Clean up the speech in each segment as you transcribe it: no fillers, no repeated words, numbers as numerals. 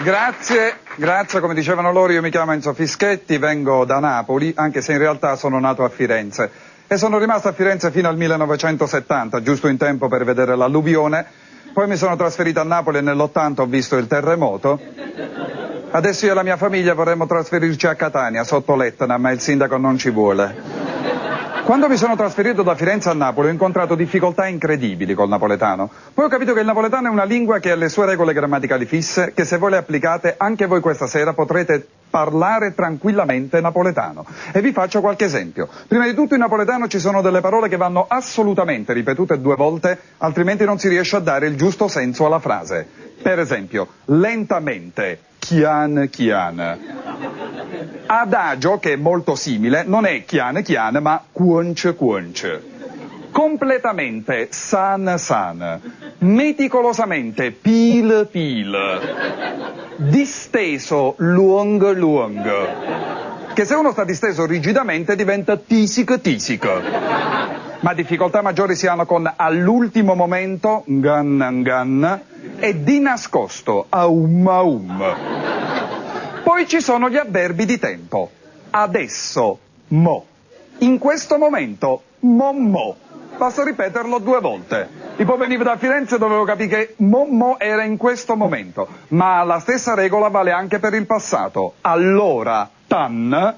Grazie, come dicevano loro, io mi chiamo Enzo Fischetti, vengo da Napoli, anche se in realtà sono nato a Firenze. E sono rimasto a Firenze fino al 1970, giusto in tempo per vedere l'alluvione. Poi mi sono trasferito a Napoli e nell'80 ho visto il terremoto. Adesso io e la mia famiglia vorremmo trasferirci a Catania, sotto l'Etna, ma il sindaco non ci vuole. Quando mi sono trasferito da Firenze a Napoli ho incontrato difficoltà incredibili col napoletano. Poi ho capito che il napoletano è una lingua che ha le sue regole grammaticali fisse, che se voi le applicate anche voi questa sera potrete parlare tranquillamente napoletano. E vi faccio qualche esempio. Prima di tutto in napoletano ci sono delle parole che vanno assolutamente ripetute 2 volte, altrimenti non si riesce a dare il giusto senso alla frase. Per esempio, lentamente, chian chian. Adagio, che è molto simile, non è chian chian, ma quonce quonce. Completamente, san san. Meticolosamente, pil pil. Disteso, luong luong. Che se uno sta disteso rigidamente diventa tisic tisic. Ma difficoltà maggiori si hanno con all'ultimo momento, ngan ngan, e di nascosto, aum aum. Poi ci sono gli avverbi di tempo. Adesso, mo. In questo momento, mo. Basta ripeterlo 2 volte. Io poi venivo da Firenze e dovevo capire che mo era in questo momento. Ma la stessa regola vale anche per il passato. Allora, tan.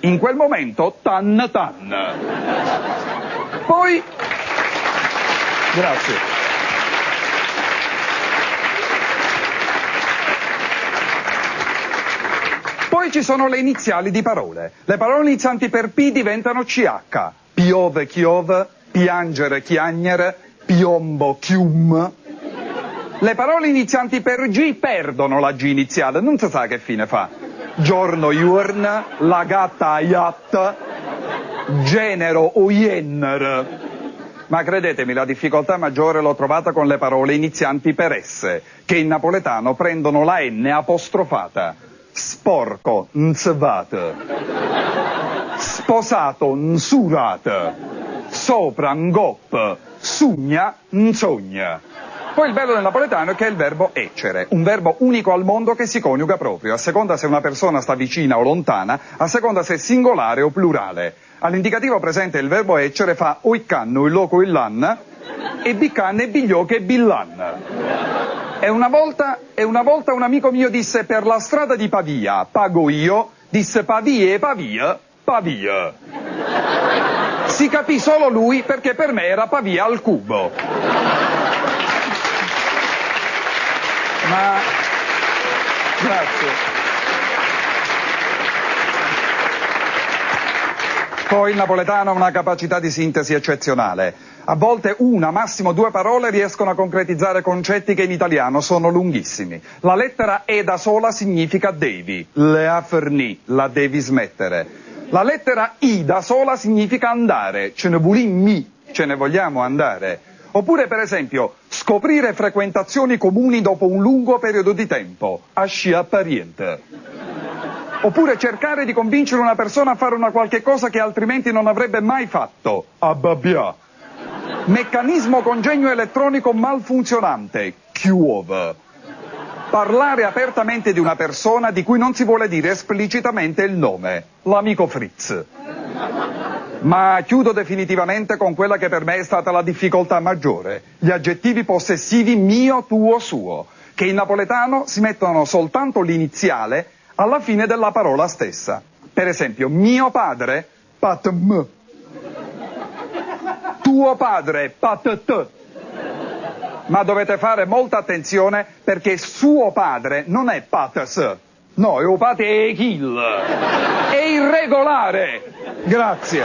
In quel momento, tan tan. Poi... Grazie. Poi ci sono le iniziali di parole. Le parole inizianti per P diventano CH. Piove, chiove, piangere, chiagnere, piombo, chium. Le parole inizianti per G perdono la G iniziale, non si sa che fine fa. Giorno, iurn, la gatta, iat, genero, oienner. Ma credetemi, la difficoltà maggiore l'ho trovata con le parole inizianti per S, che in napoletano prendono la N apostrofata. Sporco, nsvat. Sposato, nsurat. Sopra, ngop. Sugna, nsogna. Poi il bello del napoletano è che è il verbo eccere, un verbo unico al mondo che si coniuga proprio, a seconda se una persona sta vicina o lontana, a seconda se è singolare o plurale. All'indicativo presente il verbo eccere fa oiccanno, il loco, il lan, e biccan e biglioche e billan. E una volta un amico mio disse per la strada di Pavia, pago io, disse Pavia e Pavia, Pavia. Si capì solo lui perché per me era Pavia al cubo. Ma... Grazie. Poi il napoletano ha una capacità di sintesi eccezionale. A volte una, massimo 2 parole riescono a concretizzare concetti che in italiano sono lunghissimi. La lettera E da sola significa devi, le ha ferni, la devi smettere. La lettera I da sola significa andare, ce ne volim mi, ce ne vogliamo andare. Oppure per esempio scoprire frequentazioni comuni dopo un lungo periodo di tempo, asci appariente. Oppure cercare di convincere una persona a fare una qualche cosa che altrimenti non avrebbe mai fatto, abbabbia. Meccanismo congegno elettronico malfunzionante, chiuove. Parlare apertamente di una persona di cui non si vuole dire esplicitamente il nome, l'amico Fritz. Ma chiudo definitivamente con quella che per me è stata la difficoltà maggiore, gli aggettivi possessivi mio, tuo, suo, che in napoletano si mettono soltanto l'iniziale alla fine della parola stessa. Per esempio, mio padre, patm. Tuo padre, patt. Ma dovete fare molta attenzione perché suo padre non è patas. No, il padre è kill. È irregolare. Grazie.